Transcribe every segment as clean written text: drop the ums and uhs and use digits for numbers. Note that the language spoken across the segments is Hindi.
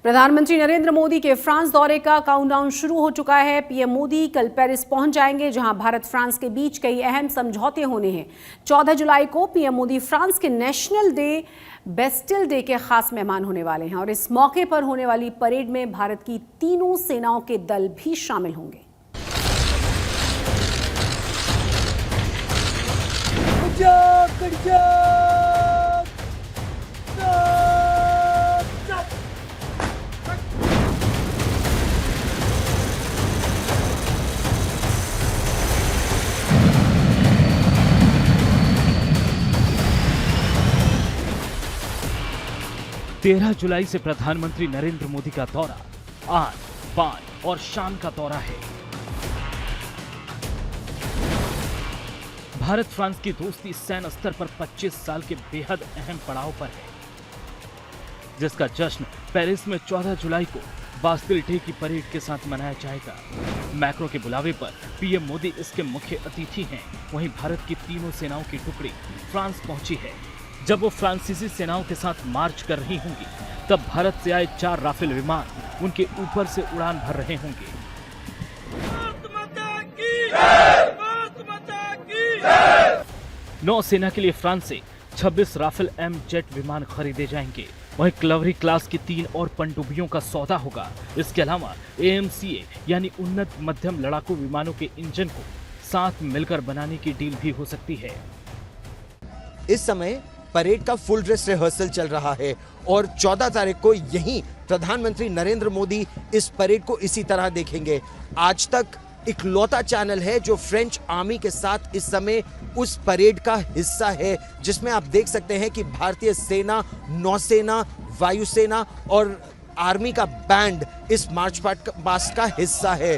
प्रधानमंत्री नरेंद्र मोदी के फ्रांस दौरे का काउंटडाउन शुरू हो चुका है। पीएम मोदी कल पेरिस पहुंच जाएंगे, जहां भारत फ्रांस के बीच कई अहम समझौते होने हैं। 14 जुलाई को पीएम मोदी फ्रांस के नेशनल डे बेस्टिल डे के खास मेहमान होने वाले हैं और इस मौके पर होने वाली परेड में भारत की तीनों सेनाओं के दल भी शामिल होंगे। तेरह जुलाई से प्रधानमंत्री नरेंद्र मोदी का दौरा आन, बान और शान का दौरा है। भारत फ्रांस की दोस्ती सैन्य स्तर पर 25 साल के बेहद अहम पड़ाव पर है, जिसका जश्न पेरिस में 14 जुलाई को बास्टिल डे की परेड के साथ मनाया जाएगा। मैक्रो के बुलावे पर पीएम मोदी इसके मुख्य अतिथि हैं। वहीं भारत की तीनों सेनाओं की टुकड़ी फ्रांस पहुंची है। जब वो फ्रांसीसी सेनाओं के साथ मार्च कर रही होंगी, तब भारत से आए 4 राफेल विमान उनके ऊपर से उड़ान भर रहे होंगे। नौसेना के लिए फ्रांस से 26 राफेल एम जेट विमान खरीदे जाएंगे। वहीं क्लवरी क्लास की 3 और पनडुब्बियों का सौदा होगा। इसके अलावा AMCA यानी उन्नत मध्यम लड़ाकू विमानों के इंजन को साथ मिलकर बनाने की डील भी हो सकती है। इस समय परेड का फुल ड्रेस रिहर्सल चल रहा है और 14 तारीख को यहीं प्रधानमंत्री नरेंद्र मोदी इस परेड को इसी तरह देखेंगे। आज तक इकलौता चैनल है जो फ्रेंच आर्मी के साथ इस समय उस परेड का हिस्सा है, जिसमें आप देख सकते हैं कि भारतीय सेना, नौसेना, वायुसेना और आर्मी का बैंड इस मार्च पास्ट का हिस्सा है।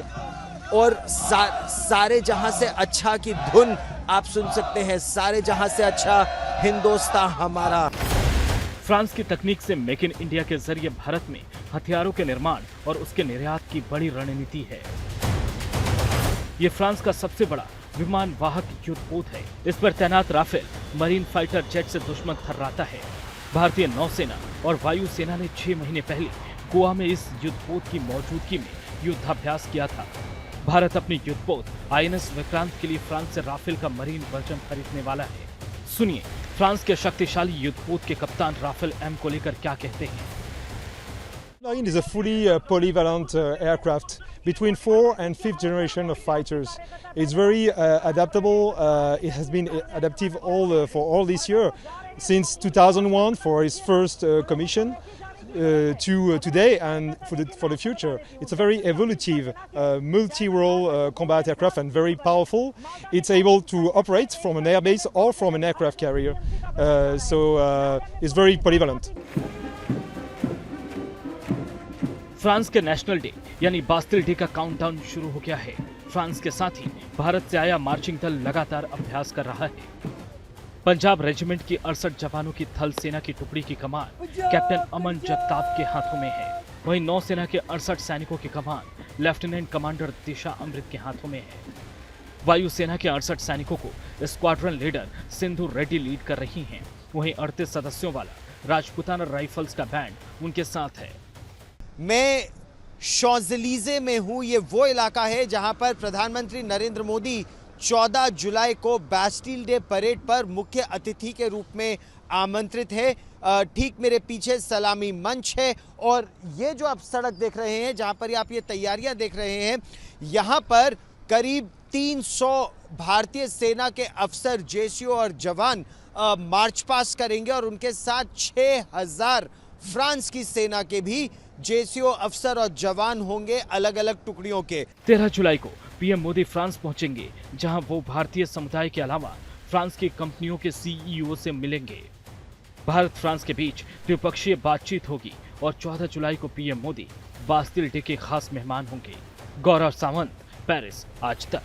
और सारे जहां से अच्छा की धुन आप सुन सकते हैं। सारे जहां से अच्छा हिंदुस्तान हमारा। फ्रांस की तकनीक से मेक इन इंडिया के जरिए भारत में हथियारों के निर्माण और उसके निर्यात की बड़ी रणनीति है। ये फ्रांस का सबसे बड़ा विमान वाहक युद्धपोत है। इस पर तैनात राफेल मरीन फाइटर जेट से दुश्मन थर्राता है। भारतीय नौसेना और वायुसेना ने 6 महीने पहले गोवा में इस युद्धपोत की मौजूदगी में युद्धाभ्यास किया था। भारत अपनी युद्धपोत INS विक्रांत के लिए फ्रांस से राफेल का मरीन वर्जन खरीदने वाला है। सुनिए फ्रांस के शक्तिशाली युद्धपोत के कप्तान राफेल एम को लेकर क्या कहते हैं। Marine is a fully polyvalent aircraft between 4th and 5th generation of fighters. It's very adaptable. It has been adaptive for all this year, since 2001 for its first commission to today and for the future. It's a very evolutive multi-role combat aircraft and very powerful. It's able to operate from an airbase or from an aircraft carrier. So it's very polyvalent. France के नेशनल डे यानी बास्टिल डे का काउंटडाउन शुरू हो गया है। फ्रांस के साथ ही भारत से आया मार्चिंग दल लगातार अभ्यास कर रहा है। पंजाब रेजिमेंट की 68 जवानों की थल सेना की टुकड़ी की कमान कैप्टन अमन जगताप के हाथों में है। वहीं नौसेना के 68 सैनिकों की कमान लेफ्टिनेंट कमांडर दिशा अमृत के हाथों में है। वायुसेना के 68 सैनिकों को squadron leader Sindhu Reddy lead कर रही हैं। वहीं 38 सदस्यों वाला राजपुताना राइफल्स का बैंड उनके साथ है। मैं शॉज़ेलीज़े में हूं। ये वो इलाका है जहां पर प्रधानमंत्री नरेंद्र मोदी 14 जुलाई को बास्टिल डे परेड पर मुख्य अतिथि के रूप में आमंत्रित है। ठीक मेरे पीछे सलामी मंच है और ये जो आप सड़क देख रहे हैं, जहां पर आप ये तैयारियां देख रहे हैं, यहां पर करीब 300 भारतीय सेना के अफसर, जेसीओ और जवान मार्च पास करेंगे और उनके साथ 6000 फ्रांस की सेना के भी जेसीओ अफसर और जवान होंगे, अलग अलग टुकड़ियों के। 13 जुलाई को पीएम मोदी फ्रांस पहुंचेंगे, जहां वो भारतीय समुदाय के अलावा फ्रांस की कंपनियों के CEO से मिलेंगे। भारत फ्रांस के बीच द्विपक्षीय बातचीत होगी और 14 जुलाई को पीएम मोदी बास्टिल डे के खास मेहमान होंगे। गौरव सावंत, पेरिस, आज तक।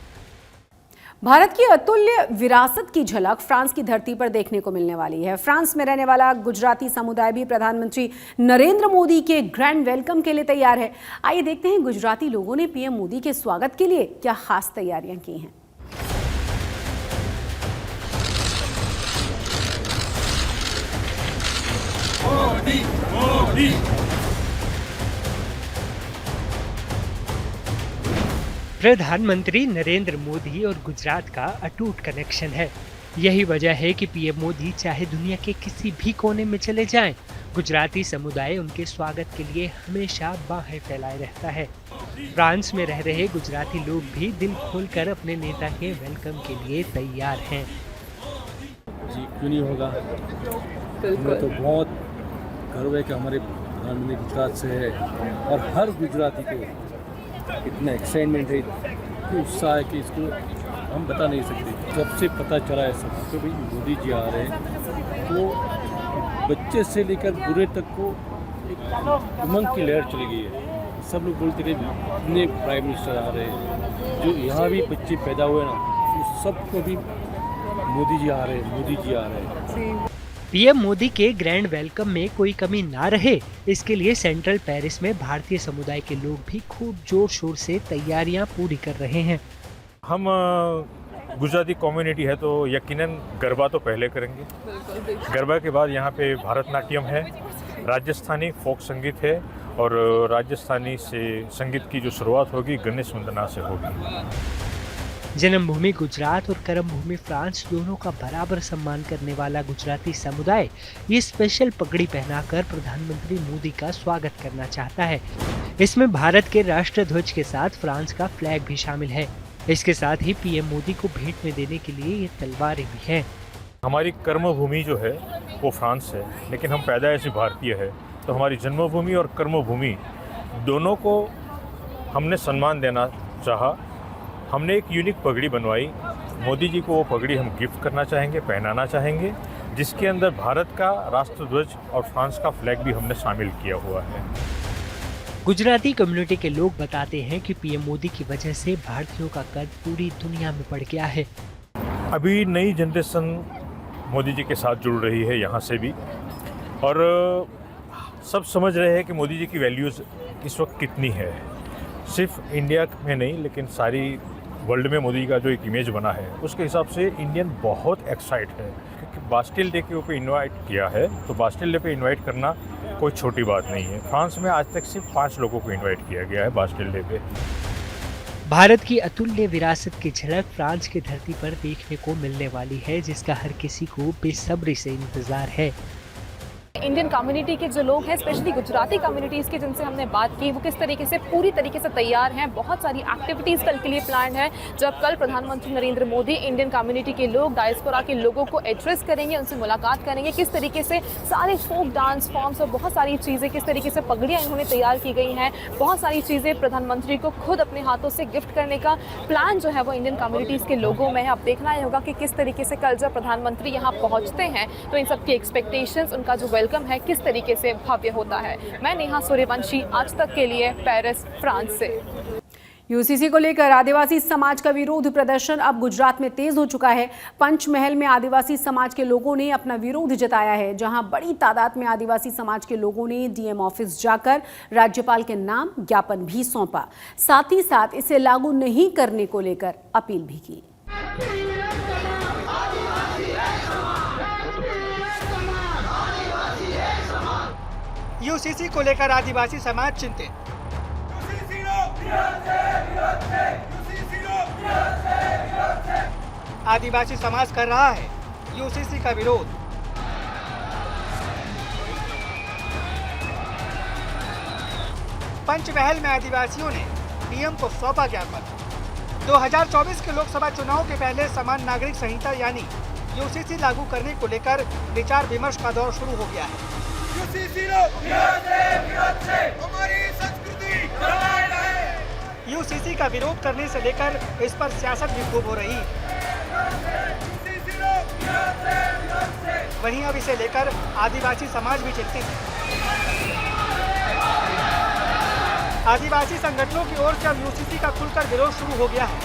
भारत की अतुल्य विरासत की झलक फ्रांस की धरती पर देखने को मिलने वाली है। फ्रांस में रहने वाला गुजराती समुदाय भी प्रधानमंत्री नरेंद्र मोदी के ग्रैंड वेलकम के लिए तैयार है। आइए देखते हैं गुजराती लोगों ने पीएम मोदी के स्वागत के लिए क्या खास तैयारियां की हैं। मोदी मोदी प्रधानमंत्री नरेंद्र मोदी और गुजरात का अटूट कनेक्शन है। यही वजह है कि पीएम मोदी चाहे दुनिया के किसी भी कोने में चले जाएं, गुजराती समुदाय उनके स्वागत के लिए हमेशा बाहें फैलाए रहता है। फ्रांस में रह रहे गुजराती लोग भी दिल खोलकर अपने नेता के वेलकम के लिए तैयार हैं। जी क्यों नहीं होगा, हमें तो बहुत गर्व है कि हमारे प्रधानमंत्री गुजरात से है और हर गुजराती को इतना एक्साइटमेंट है, इतना उत्साह है कि इसको हम बता नहीं सकते। जब से पता चला है सबको भाई मोदी जी आ रहे हैं, तो बच्चे से लेकर बूढ़े तक को एक उमंग की लहर चली गई है। सब लोग बोलते कि इतने प्राइम मिनिस्टर आ रहे हैं, जो यहाँ भी बच्चे पैदा हुए ना, तो सबको भी मोदी जी आ रहे हैं, मोदी जी आ रहे हैं। पीएम मोदी के ग्रैंड वेलकम में कोई कमी ना रहे, इसके लिए सेंट्रल पेरिस में भारतीय समुदाय के लोग भी खूब जोर शोर से तैयारियां पूरी कर रहे हैं। हम गुजराती कम्युनिटी है तो यकीनन गरबा तो पहले करेंगे। गरबा के बाद यहाँ पे भरतनाट्यम है, राजस्थानी फोक संगीत है और राजस्थानी से संगीत की जो शुरुआत होगी गणेश वंदना से होगी। जन्मभूमि गुजरात और कर्मभूमि फ्रांस दोनों का बराबर सम्मान करने वाला गुजराती समुदाय ये स्पेशल पगड़ी पहनाकर प्रधानमंत्री मोदी का स्वागत करना चाहता है। इसमें भारत के राष्ट्रध्वज के साथ फ्रांस का फ्लैग भी शामिल है। इसके साथ ही पीएम मोदी को भेंट में देने के लिए ये तलवारें भी हैं। हमारी कर्मभूमि जो है वो फ्रांस है, लेकिन हम पैदा ऐसी भारतीय है, तो हमारी जन्मभूमि और कर्मभूमि दोनों को हमने सम्मान देना चाहा। हमने एक यूनिक पगड़ी बनवाई। मोदी जी को वो पगड़ी हम गिफ्ट करना चाहेंगे, पहनाना चाहेंगे, जिसके अंदर भारत का राष्ट्रध्वज और फ्रांस का फ्लैग भी हमने शामिल किया हुआ है। गुजराती कम्युनिटी के लोग बताते हैं कि पीएम मोदी की वजह से भारतीयों का कद पूरी दुनिया में बढ़ गया है। अभी नई जनरेशन मोदी जी के साथ जुड़ रही है यहाँ से भी, और सब समझ रहे हैं कि मोदी जी की वैल्यूज़ इस वक्त कितनी है। सिर्फ इंडिया में नहीं लेकिन सारी वर्ल्ड में मोदी का जो एक इमेज बना है उसके हिसाब से इंडियन बहुत एक्साइट है, क्योंकि बास्टिल डे के ऊपर इनवाइट किया है, तो बास्टिल डे पे इनवाइट करना कोई छोटी बात नहीं है। फ्रांस में आज तक सिर्फ 5 लोगों को इनवाइट किया गया है बास्टिल डे पे। भारत की अतुल्य विरासत की झलक फ्रांस की धरती पर देखने को मिलने वाली है, जिसका हर किसी को बेसब्री से इंतजार है। इंडियन कम्युनिटी के जो लोग हैं, स्पेशली गुजराती कम्युनिटीज़ की जिनसे हमने बात की, वो किस तरीके से पूरी तरीके से तैयार हैं। बहुत सारी एक्टिविटीज़ कल के लिए प्लान है, जब कल प्रधानमंत्री नरेंद्र मोदी इंडियन कम्युनिटी के लोग, डायस्पोरा के लोगों को एड्रेस करेंगे, उनसे मुलाकात करेंगे। किस तरीके से सारे फोक डांस फॉर्म्स और बहुत सारी चीज़ें, किस तरीके से पगड़ियाँ इन्होंने तैयार की गई हैं, बहुत सारी चीज़ें प्रधानमंत्री को खुद अपने हाथों से गिफ्ट करने का प्लान जो है वो इंडियन कम्युनिटीज़ के लोगों में है। अब देखना ही होगा कि किस तरीके से कल जब प्रधानमंत्री यहाँ पहुँचते हैं तो इन सब की एक्सपेक्टेशंस, उनका जो वेलकम है किस तरीके से भव्य होता है। मैं नेहा सूर्यवंशी, आज तक के लिए पेरिस, फ्रांस से। यूसीसी को लेकर आदिवासी समाज का विरोध प्रदर्शन अब गुजरात में तेज हो चुका है। पंचमहल में आदिवासी समाज के लोगों ने अपना विरोध जताया है, जहां बड़ी तादाद में आदिवासी समाज के लोगों ने डीएम ऑफिस जाकर राज्यपाल के नाम ज्ञापन भी सौंपा। साथ ही साथ इसे लागू नहीं करने को लेकर अपील भी की। यूसीसी को लेकर आदिवासी समाज चिंतित। आदिवासी समाज कर रहा है यूसीसी का विरोध। पंचमहल में आदिवासियों ने पीएम को सौंपा ज्ञापन। 2024 के लोकसभा चुनाव के पहले समान नागरिक संहिता यानी यूसीसी लागू करने को लेकर विचार विमर्श का दौर शुरू हो गया है। यूसीसी का विरोध करने से लेकर इस पर सियासत भी खूब हो रही। वहीं अब इसे लेकर आदिवासी समाज भी चिंतित है। आदिवासी संगठनों की ओर से अब यूसीसी का खुलकर विरोध शुरू हो गया है।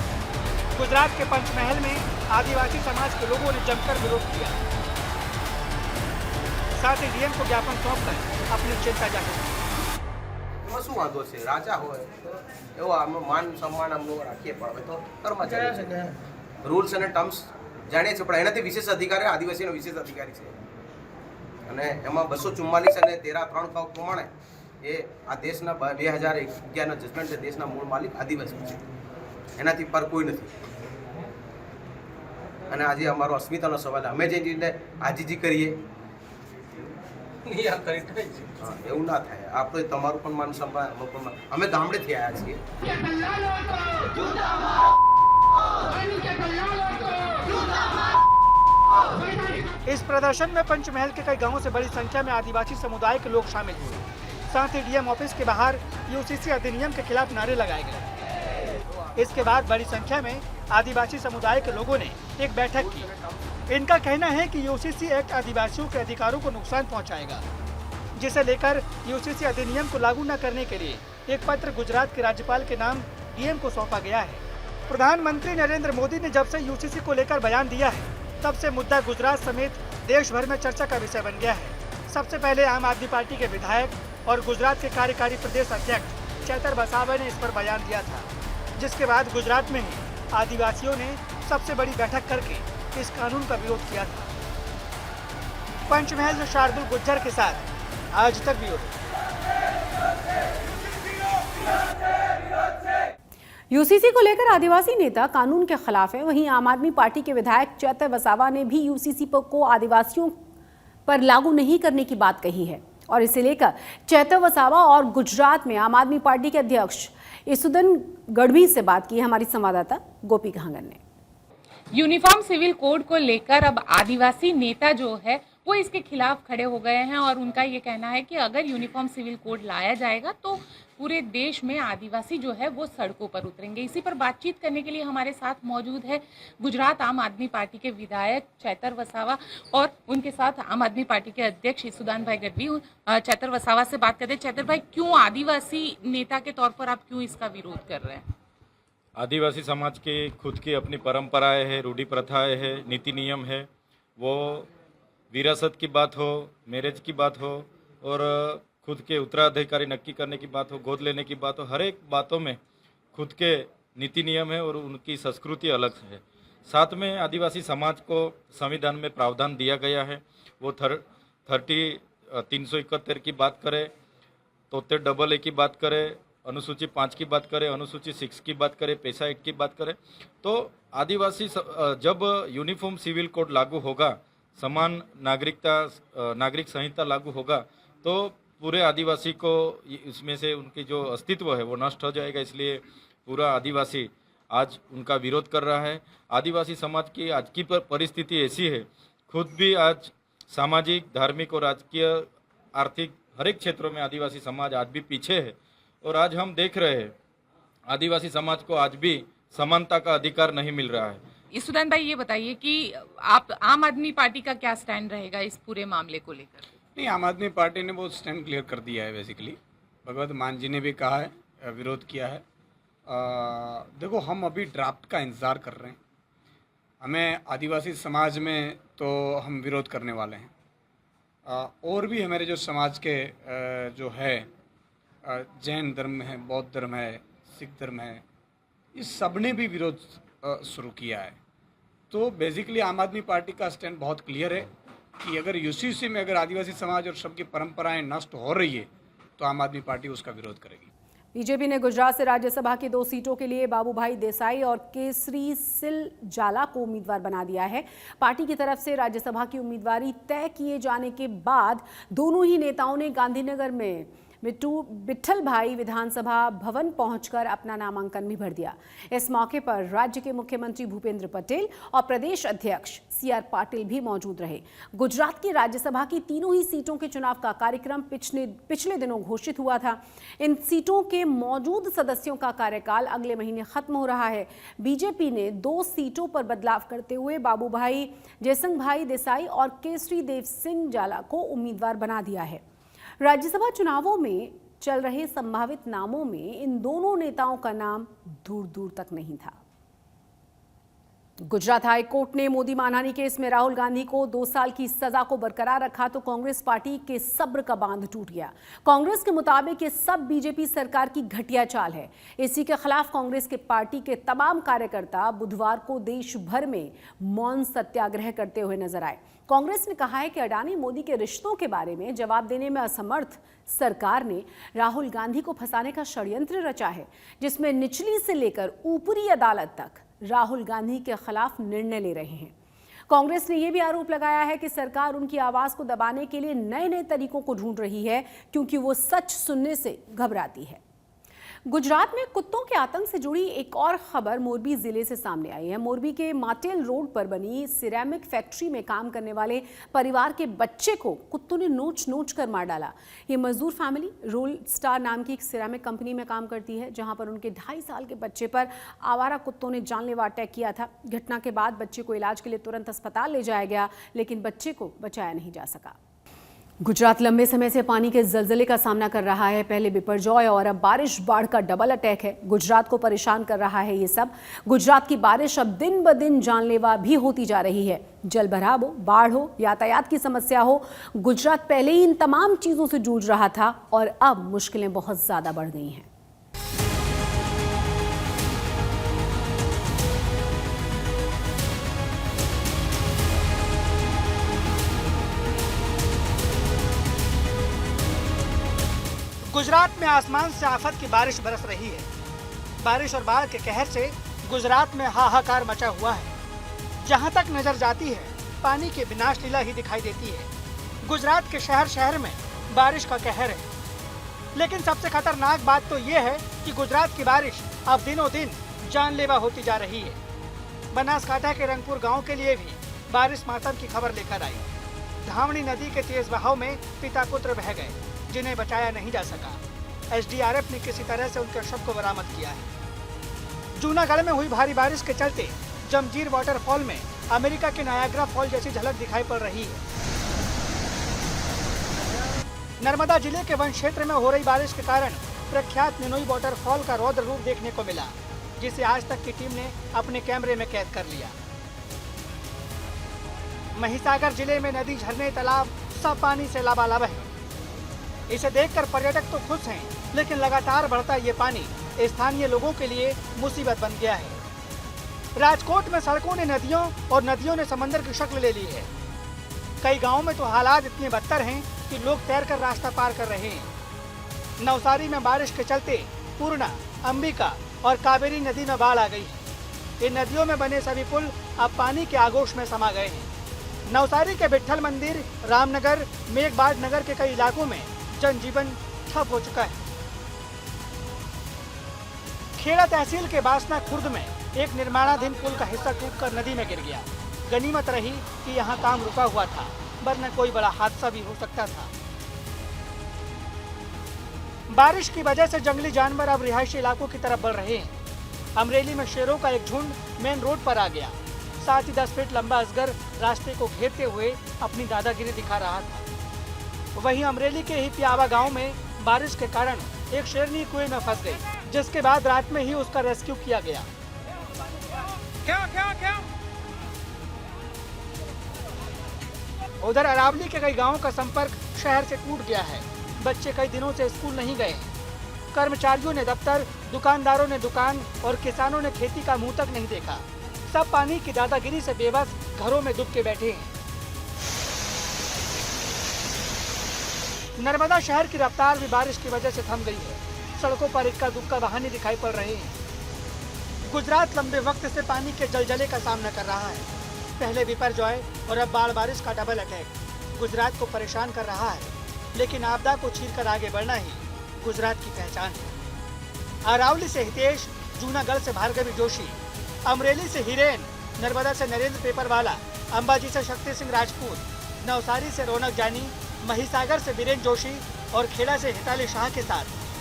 गुजरात के पंचमहल में आदिवासी समाज के लोगों ने जमकर विरोध किया, साथ ही डीएम को ज्ञापन सौंपकर अपनी चिंता जाहिर की। શું વાંધો છે, રાજા હોય એવો આમ માન સન્માન આમ રાખીએ, પણ હવે તો કર્મચારી છે, રૂલ્સ અને ટર્મ્સ જાણીએ છીએ, પણ એનાથી વિશેષ અધિકારી આદિવાસીનો વિશેષ અધિકારી છે અને એમાં 244 અને 13(3) પ્રમાણે એ આ દેશના 2011ના જજમેન્ટ છે, દેશના મૂળ માલિક આદિવાસી છે। એનાથી પર કોઈ નથી. અને આજે અમારો અસ્મિતાનો સવાલ, અમે જે આજીજી કરીએ એવું ના થાય. આપણે તમારું પણ માન સન્માન, અમે ગામડેથી આવ્યા છીએ. इस प्रदर्शन में पंचमहल के कई गांवों से बड़ी संख्या में आदिवासी समुदाय के लोग शामिल हुए। साथ ही डीएम ऑफिस के बाहर यूसीसी अधिनियम के खिलाफ नारे लगाए गए। इसके बाद बड़ी संख्या में आदिवासी समुदाय के लोगों ने एक बैठक की। इनका कहना है कि यूसीसी एक्ट आदिवासियों के अधिकारों को नुकसान पहुंचाएगा, जिसे लेकर यूसीसी अधिनियम को लागू न करने के लिए एक पत्र गुजरात के राज्यपाल के नाम डीएम को सौंपा गया है। प्रधानमंत्री नरेंद्र मोदी ने जब से यूसीसी को लेकर बयान दिया है, तब से मुद्दा गुजरात समेत देश भर में चर्चा का विषय बन गया है। सबसे पहले आम आदमी पार्टी के विधायक और गुजरात के कार्यकारी प्रदेश अध्यक्ष चैतर वसावा ने इस पर बयान दिया था, जिसके बाद गुजरात में ही आदिवासियों ने सबसे बड़ी बैठक करके इस कानून का विरोध किया था। पंचमहल से शार्दुल गुज्जर के साथ आज तक ब्यूरो। यूसीसी को लेकर आदिवासी नेता कानून के खिलाफ है। वहीं आम आदमी पार्टी के विधायक चैतर वसावा ने भी यूसीसी को आदिवासियों पर लागू नहीं करने की बात कही है और इसे लेकर चैतर वसावा और गुजरात में आम आदमी पार्टी के अध्यक्ष इसुदन गढ़वी से बात की हमारी संवाददाता गोपी घांगन ने। यूनिफॉर्म सिविल कोड को लेकर अब आदिवासी नेता जो है वो इसके खिलाफ खड़े हो गए हैं और उनका ये कहना है कि अगर यूनिफॉर्म सिविल कोड लाया जाएगा तो पूरे देश में आदिवासी जो है वो सड़कों पर उतरेंगे। इसी पर बातचीत करने के लिए हमारे साथ मौजूद है गुजरात आम आदमी पार्टी के विधायक चैतर वसावा और उनके साथ आम आदमी पार्टी के अध्यक्ष इसुदान भाई गढ़वी। चैतर वसावा से बात करते हैं। चैतर भाई, क्यों आदिवासी नेता के तौर पर आप क्यों इसका विरोध कर रहे हैं? आदिवासी समाज की खुद की अपनी परंपराएं हैं, रूढ़ी प्रथाएं हैं, नीति नियम है। वो विरासत की बात हो, मैरिज की बात हो और खुद के उत्तराधिकारी नक्की करने की बात हो, गोद लेने की बात हो, हर एक बातों में खुद के नीति नियम है और उनकी संस्कृति अलग है। साथ में आदिवासी समाज को संविधान में प्रावधान दिया गया है। वो 371 की बात करें, 73AA की बात करें, अनुसूची 5 की बात करें, अनुसूची 6 की बात करें, पैसा एक्ट की बात करें, तो आदिवासी जब यूनिफॉर्म सिविल कोड लागू होगा, समान नागरिक संहिता लागू होगा, तो पूरे आदिवासी को इसमें से उनकी जो अस्तित्व है वो नष्ट हो जाएगा। इसलिए पूरा आदिवासी आज उनका विरोध कर रहा है। आदिवासी समाज की आज की परिस्थिति ऐसी है, खुद भी आज सामाजिक, धार्मिक और राजकीय, आर्थिक हर एक क्षेत्रों में आदिवासी समाज आज भी पीछे है और आज हम देख रहे हैं आदिवासी समाज को आज भी समानता का अधिकार नहीं मिल रहा है। इसुदान भाई, ये बताइए कि आप आम आदमी पार्टी का क्या स्टैंड रहेगा इस पूरे मामले को लेकर? नहीं, आम आदमी पार्टी ने वो स्टैंड क्लियर कर दिया है। बेसिकली भगवत मान जी ने भी कहा है, विरोध किया है। देखो, हम अभी ड्राफ्ट का इंतज़ार कर रहे हैं। हमें आदिवासी समाज में तो हम विरोध करने वाले हैं, और भी हमारे जो समाज के जो है जैन धर्म है, बौद्ध धर्म है, सिख धर्म है, इस सब ने भी विरोध शुरू किया है। तो बेसिकली आम आदमी पार्टी का स्टैंड बहुत क्लियर है कि अगर यूसीसी में अगर आदिवासी समाज और सबकी परंपराएं नष्ट हो रही है तो आम आदमी पार्टी उसका विरोध करेगी। बीजेपी ने गुजरात से राज्यसभा की 2 सीटों के लिए बाबूभाई देसाई और केसरी सिलजाला को उम्मीदवार बना दिया है। पार्टी की तरफ से राज्यसभा की उम्मीदवारी तय किए जाने के बाद दोनों ही नेताओं ने गांधीनगर में विठल भाई विधानसभा भवन पहुंचकर अपना नामांकन भी भर दिया। इस मौके पर राज्य के मुख्यमंत्री भूपेंद्र पटेल और प्रदेश अध्यक्ष CR पाटिल भी मौजूद रहे। गुजरात की राज्यसभा की तीनों ही सीटों के चुनाव का कार्यक्रम पिछले दिनों घोषित हुआ था। इन सीटों के मौजूद सदस्यों का कार्यकाल अगले महीने खत्म हो रहा है। बीजेपी ने 2 सीटों पर बदलाव करते हुए बाबूभाई जयसंघभाई देसाई और केसरी देव सिंह जाला को उम्मीदवार बना दिया है। राज्यसभा चुनावों में चल रहे संभावित नामों में इन दोनों नेताओं का नाम दूर दूर तक नहीं था। गुजरात हाई कोर्ट ने मोदी मानहानि केस में राहुल गांधी को 2 साल की सजा को बरकरार रखा तो कांग्रेस पार्टी के सब्र का बांध टूट गया। कांग्रेस के मुताबिक ये सब बीजेपी सरकार की घटिया चाल है। इसी के खिलाफ कांग्रेस के पार्टी के तमाम कार्यकर्ता बुधवार को देश भर में मौन सत्याग्रह करते हुए नजर आए। कांग्रेस ने कहा है कि अडानी मोदी के रिश्तों के बारे में जवाब देने में असमर्थ सरकार ने राहुल गांधी को फंसाने का षड्यंत्र रचा है, जिसमें निचली से लेकर ऊपरी अदालत तक राहुल गांधी के खिलाफ निर्णय ले रहे हैं। कांग्रेस ने यह भी आरोप लगाया है कि सरकार उनकी आवाज को दबाने के लिए नए नए तरीकों को ढूंढ रही है, क्योंकि वो सच सुनने से घबराती है। गुजरात में कुत्तों के आतंक से जुड़ी एक और खबर मोरबी जिले से सामने आई है। मोरबी के माटेल रोड पर बनी सिरेमिक फैक्ट्री में काम करने वाले परिवार के बच्चे को कुत्तों ने नोच नोच कर मार डाला। ये मजदूर फैमिली रोल स्टार नाम की एक सिरेमिक कंपनी में काम करती है, जहां पर उनके 2.5 साल के बच्चे पर आवारा कुत्तों ने जानलेवा अटैक किया था। घटना के बाद बच्चे को इलाज के लिए तुरंत अस्पताल ले जाया गया, लेकिन बच्चे को बचाया नहीं जा सका। गुजरात लंबे समय से पानी के जलजले का सामना कर रहा है। पहले बिपरजॉय और अब बारिश बाढ़ का डबल अटैक है। गुजरात को परेशान कर रहा है ये सब। गुजरात की बारिश अब दिन ब दिन जानलेवा भी होती जा रही है। जल भराव हो, बाढ़ हो, यातायात की समस्या हो, गुजरात पहले ही इन तमाम चीजों से जूझ रहा था और अब मुश्किलें बहुत ज्यादा बढ़ गई हैं। गुजरात में आसमान से आफत की बारिश बरस रही है। बारिश और बाढ़ के कहर से गुजरात में हाहाकार मचा हुआ है। जहां तक नजर जाती है, पानी की विनाश लीला ही दिखाई देती है। गुजरात के शहर शहर में बारिश का कहर है। लेकिन सबसे खतरनाक बात तो ये है कि गुजरात की बारिश अब दिनों दिन जानलेवा होती जा रही है। बनासकांठा के रंगपुर गाँव के लिए भी बारिश मातम की खबर लेकर आई। धावणी नदी के तेज बहाव में पिता पुत्र बह गए, जिन्हें बचाया नहीं जा सका। एसडीआरएफ ने किसी तरह से उनके शव को बरामद किया है। जूनागढ़ में हुई भारी बारिश के चलते जमजीर वाटरफॉल में अमेरिका के नायाग्रा फॉल जैसी झलक दिखाई पड़ रही है। नर्मदा जिले के वन क्षेत्र में हो रही बारिश के कारण प्रख्यात निनोई वाटरफॉल का रौद्र रूप देखने को मिला, जिसे आज तक की टीम ने अपने कैमरे में कैद कर लिया। महिसागर जिले में नदी, झरने, तालाब सब पानी से लबालब है। इसे देखकर पर्यटक तो खुश हैं, लेकिन लगातार बढ़ता ये पानी स्थानीय लोगों के लिए मुसीबत बन गया है। राजकोट में सड़कों ने नदियों और नदियों ने समंदर की शक्ल ले ली है। कई गांवों में तो हालात इतने बदतर हैं कि लोग तैरकर रास्ता पार कर रहे हैं। नवसारी में बारिश के चलते पूर्णा, अंबिका और कावेरी नदी में बाढ़ आ गई है। इन नदियों में बने सभी पुल अब पानी के आगोश में समा गए हैं। नवसारी के विट्ठल मंदिर, रामनगर, मेघबाड नगर के कई इलाकों में जनजीवन ठप हो चुका है। खेड़ा तहसील के बासना खुर्द में एक निर्माणाधीन पुल का हिस्सा टूटकर नदी में गिर गया। गनीमत रही कि यहाँ काम रुका हुआ था, वरना कोई बड़ा हादसा भी हो सकता था। बारिश की वजह से जंगली जानवर अब रिहायशी इलाकों की तरफ बढ़ रहे हैं। अमरेली में शेरों का एक झुंड मेन रोड पर आ गया। साथ ही 10 फीट लंबा अजगर रास्ते को घेरते हुए अपनी दादागिरी दिखा रहा था। वहीं अमरेली के ही पियावा गांव में बारिश के कारण एक शेरनी कुएं में फंस गई, जिसके बाद रात में ही उसका रेस्क्यू किया गया। उधर अरावली के कई गांवों का संपर्क शहर से टूट गया है। बच्चे कई दिनों से स्कूल नहीं गए। कर्मचारियों ने दफ्तर, दुकानदारों ने दुकान और किसानों ने खेती का मुंह तक नहीं देखा। सब पानी की दादागिरी से बेबस घरों में डूब के बैठे हैं। नर्मदा शहर की रफ्तार भी बारिश की वजह से थम गई है। सड़कों पर इक्का दुक्का वाहन दिखाई पड़ रहे हैं। गुजरात लंबे वक्त से पानी के जलजले का सामना कर रहा है। पहले बिपरजॉय और अब बाढ़ बारिश का डबल अटैक गुजरात को परेशान कर रहा है, लेकिन आपदा को चीरकर आगे बढ़ना ही गुजरात की पहचान है। अरावली से हितेश, जूनागढ़ से भार्गवी जोशी, अमरेली से हिरेन, नर्मदा से नरेंद्र पेपरवाला, अंबाजी से शक्ति सिंह राजपूत, नवसारी से रौनक जानी, महिसागर से बीरेन जोशी और खेड़ा से हिताली शाह के साथ